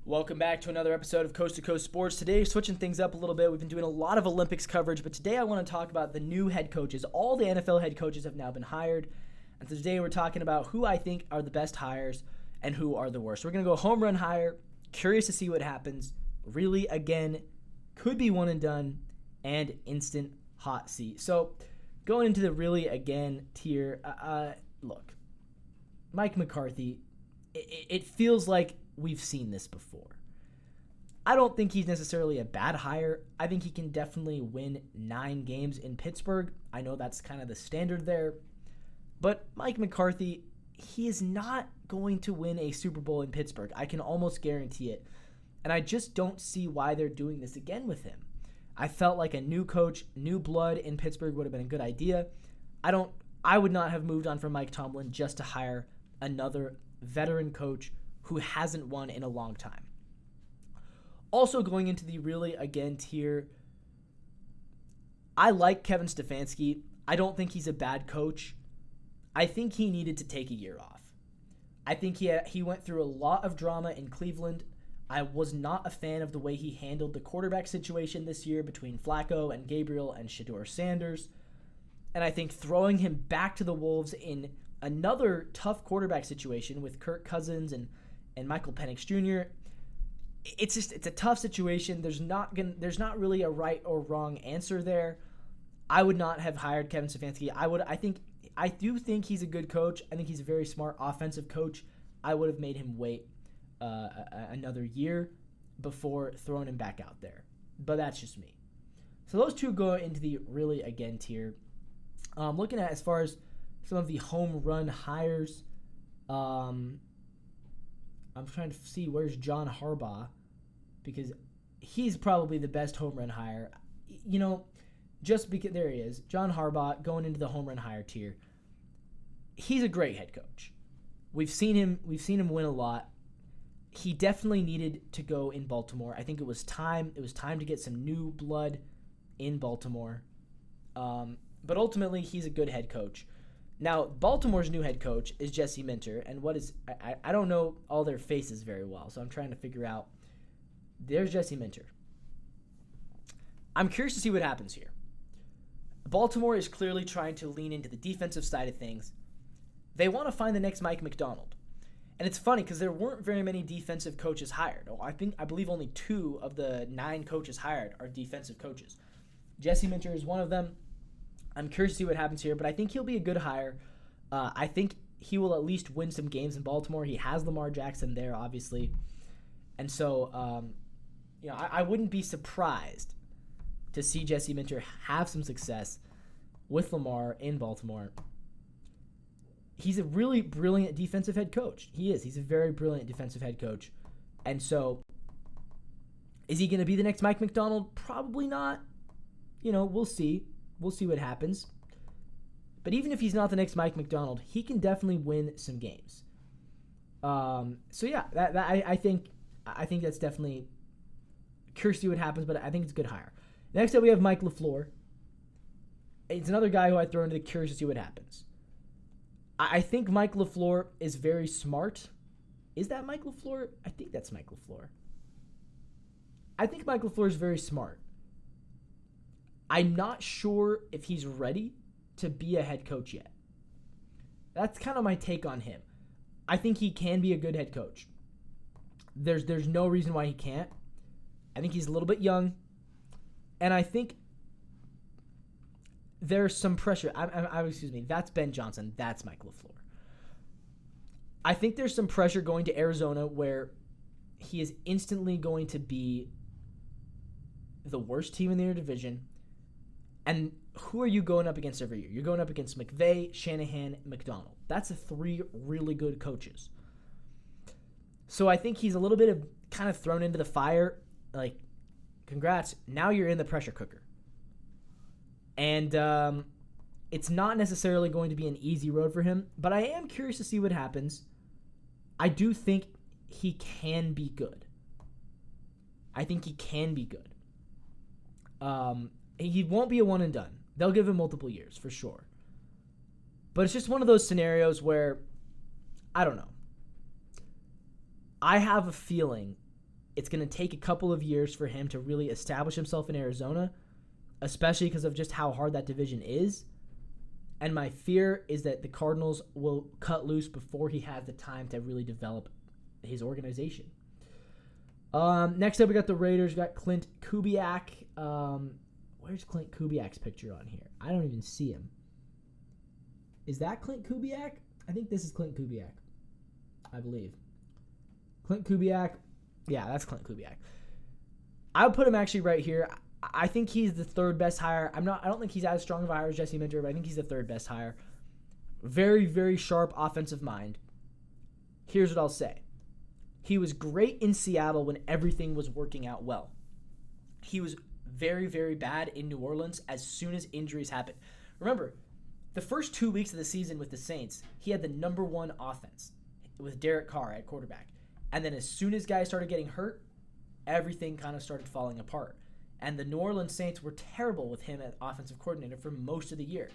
Welcome back to another episode of Coast to Coast Sports. Today, switching things up a little bit. We've been doing a lot of Olympics coverage, but today I want to talk about the new head coaches. All the NFL head coaches have now been hired, and today we're talking about who I think are the best hires and who are the worst. We're going to go home run hire, curious to see what happens. Really, again, could be one and done, and instant hot seat. So, going into the really again tier, look, Mike McCarthy, it feels like we've seen this before. I don't think he's necessarily a bad hire. I think he can definitely win 9 games in Pittsburgh. I know that's kind of the standard there. But Mike McCarthy, he is not going to win a Super Bowl in Pittsburgh. I can almost guarantee it. And I just don't see why they're doing this again with him. I felt like a new coach, new blood in Pittsburgh would have been a good idea. I would not have moved on from Mike Tomlin just to hire another veteran coach who hasn't won in a long time. Also going into the really again tier, I like Kevin Stefanski. I don't think he's a bad coach. I think he needed to take a year off. I think he went through a lot of drama in Cleveland. I was not a fan of the way he handled the quarterback situation this year between Flacco and Gabriel and Shedeur Sanders. And I think throwing him back to the Wolves in another tough quarterback situation with Kirk Cousins and Michael Penix Jr., it's a tough situation. There's not really a right or wrong answer there. I would not have hired Kevin Stefanski. I do think he's a good coach. I think he's a very smart offensive coach. I would have made him wait another year before throwing him back out there. But that's just me. So those two go into the really again tier. Looking at as far as some of the home run hires, I'm trying to see where's John Harbaugh, because he's probably the best home run hire. You know, just because there he is, John Harbaugh going into the home run hire tier. He's a great head coach. We've seen him win a lot. He definitely needed to go in Baltimore. I think it was time. It was time to get some new blood in Baltimore. But ultimately, he's a good head coach. Now, Baltimore's new head coach is Jesse Minter, and I don't know all their faces very well, so I'm trying to figure out. There's Jesse Minter. I'm curious to see what happens here. Baltimore is clearly trying to lean into the defensive side of things. They want to find the next Mike Macdonald. And it's funny because there weren't very many defensive coaches hired. I believe only 2 of the 9 coaches hired are defensive coaches. Jesse Minter is one of them. I'm curious to see what happens here, but I think he'll be a good hire. I think he will at least win some games in Baltimore. He has Lamar Jackson there, obviously. And so, I wouldn't be surprised to see Jesse Minter have some success with Lamar in Baltimore. He's a really brilliant defensive head coach. He is. He's a very brilliant defensive head coach. And so, is he going to be the next Mike Macdonald? Probably not. We'll see. We'll see what happens. But even if he's not the next Mike Macdonald, he can definitely win some games. I think that's definitely curious to see what happens, but I think it's a good hire. Next up, we have Mike LaFleur. It's another guy who I throw into the curious to see what happens. I think Mike LaFleur is very smart. Is that Mike LaFleur? I think that's Mike LaFleur. I think Mike LaFleur is very smart. I'm not sure if he's ready to be a head coach yet. That's kind of my take on him. I think he can be a good head coach. There's no reason why he can't. I think he's a little bit young. And I think there's some pressure. That's Ben Johnson. That's Mike LaFleur. I think there's some pressure going to Arizona where he is instantly going to be the worst team in their division. And who are you going up against every year? You're going up against McVay, Shanahan, McDonald. That's 3 really good coaches. So I think he's a little bit of kind of thrown into the fire. Like, congrats. Now you're in the pressure cooker. And it's not necessarily going to be an easy road for him. But I am curious to see what happens. I do think he can be good. I think he can be good. He won't be a one and done. They'll give him multiple years for sure. But it's just one of those scenarios where, I don't know. I have a feeling it's going to take a couple of years for him to really establish himself in Arizona, especially because of just how hard that division is. And my fear is that the Cardinals will cut loose before he has the time to really develop his organization. Next up, we got the Raiders. We got Clint Kubiak. Where's Clint Kubiak's picture on here? I don't even see him. Is that Clint Kubiak? I think this is Clint Kubiak, I believe. Clint Kubiak. Yeah, that's Clint Kubiak. I would put him actually right here. I think he's the third best hire. I don't think he's as strong of a hire as Jesse Minter, but I think he's the third best hire. Very, very sharp offensive mind. Here's what I'll say. He was great in Seattle when everything was working out well. He was very, very bad in New Orleans as soon as injuries happened. Remember, the first 2 weeks of the season with the Saints, he had the number one offense with Derek Carr at quarterback. And then as soon as guys started getting hurt, everything kind of started falling apart. And the New Orleans Saints were terrible with him as offensive coordinator for most of the year.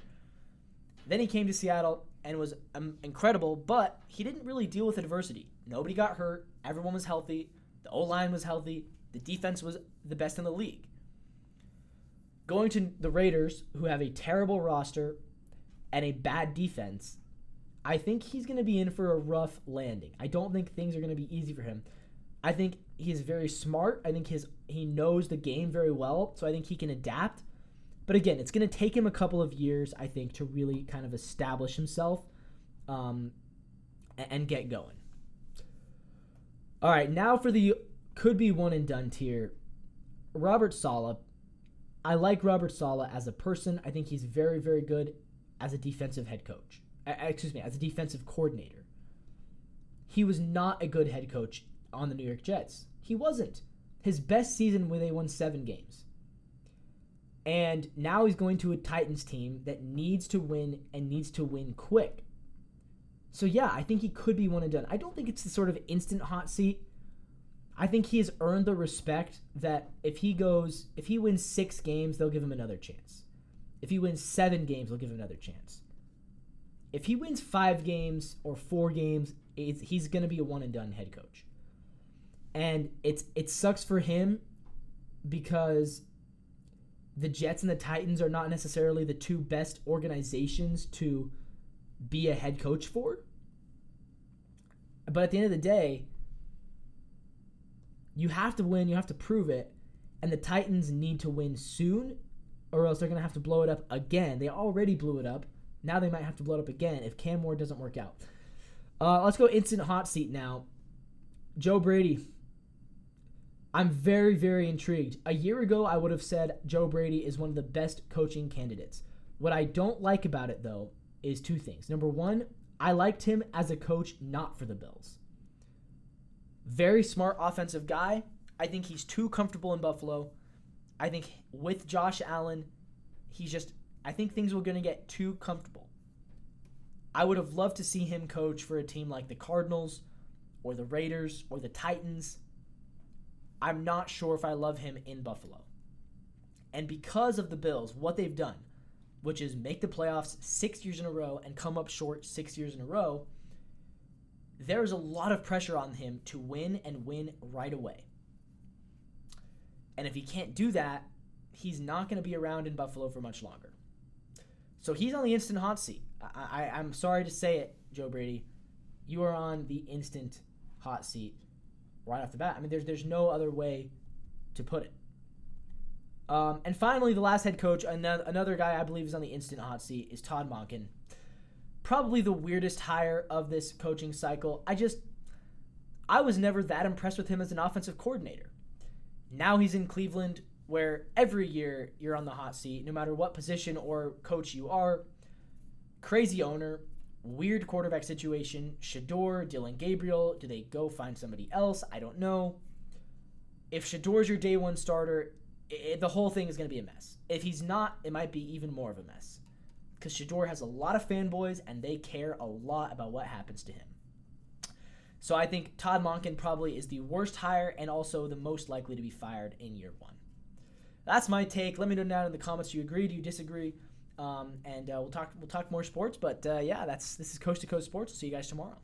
Then he came to Seattle and was incredible, but he didn't really deal with adversity. Nobody got hurt. Everyone was healthy. The O-line was healthy. The defense was the best in the league. Going to the Raiders, who have a terrible roster and a bad defense, I think he's going to be in for a rough landing. I don't think things are going to be easy for him. I think he's very smart. I think he knows the game very well, so I think he can adapt. But again, it's going to take him a couple of years, I think, to really kind of establish himself and get going. All right, now for the could-be one-and-done tier. Robert Saleh. I like Robert Saleh as a person. I think he's very, very good as a defensive head coach. As a defensive coordinator. He was not a good head coach on the New York Jets. He wasn't. His best season when they won 7 games. And now he's going to a Titans team that needs to win and needs to win quick. So yeah, I think he could be one and done. I don't think it's the sort of instant hot seat. I think he has earned the respect that if he wins 6 games, they'll give him another chance. If he wins 7 games, they'll give him another chance. If he wins 5 games or 4 games, he's going to be a one and done head coach. And it sucks for him because the Jets and the Titans are not necessarily the two best organizations to be a head coach for. But at the end of the day, you have to win, you have to prove it, and the Titans need to win soon or else they're going to have to blow it up again. They already blew it up. Now they might have to blow it up again if Cam Ward doesn't work out. Let's go instant hot seat now. Joe Brady. I'm very, very intrigued. A year ago, I would have said Joe Brady is one of the best coaching candidates. What I don't like about it, though, is 2 things. Number 1, I liked him as a coach not for the Bills. Very smart offensive guy. I think he's too comfortable in Buffalo. I think with Josh Allen, I think things were going to get too comfortable. I would have loved to see him coach for a team like the Cardinals or the Raiders or the Titans. I'm not sure if I love him in Buffalo. And because of the Bills, what they've done, which is make the playoffs 6 years in a row and come up short 6 years in a row, there's a lot of pressure on him to win and win right away. And if he can't do that, he's not going to be around in Buffalo for much longer. So he's on the instant hot seat. I'm sorry to say it, Joe Brady. You are on the instant hot seat right off the bat. I mean, there's no other way to put it. And finally, the last head coach, another guy I believe is on the instant hot seat, is Todd Monken. Probably the weirdest hire of this coaching cycle. I was never that impressed with him as an offensive coordinator. Now he's in Cleveland, where every year you're on the hot seat, no matter what position or coach you are. Crazy owner, weird quarterback situation. Shador, Dylan Gabriel, do they go find somebody else? I don't know. If Shador's your day one starter, the whole thing is going to be a mess. If he's not, it might be even more of a mess. Because Shador has a lot of fanboys, and they care a lot about what happens to him. So I think Todd Monken probably is the worst hire and also the most likely to be fired in year 1. That's my take. Let me know down in the comments. Do you agree? Do you disagree? And we'll talk more sports. But this is Coast to Coast Sports. I'll see you guys tomorrow.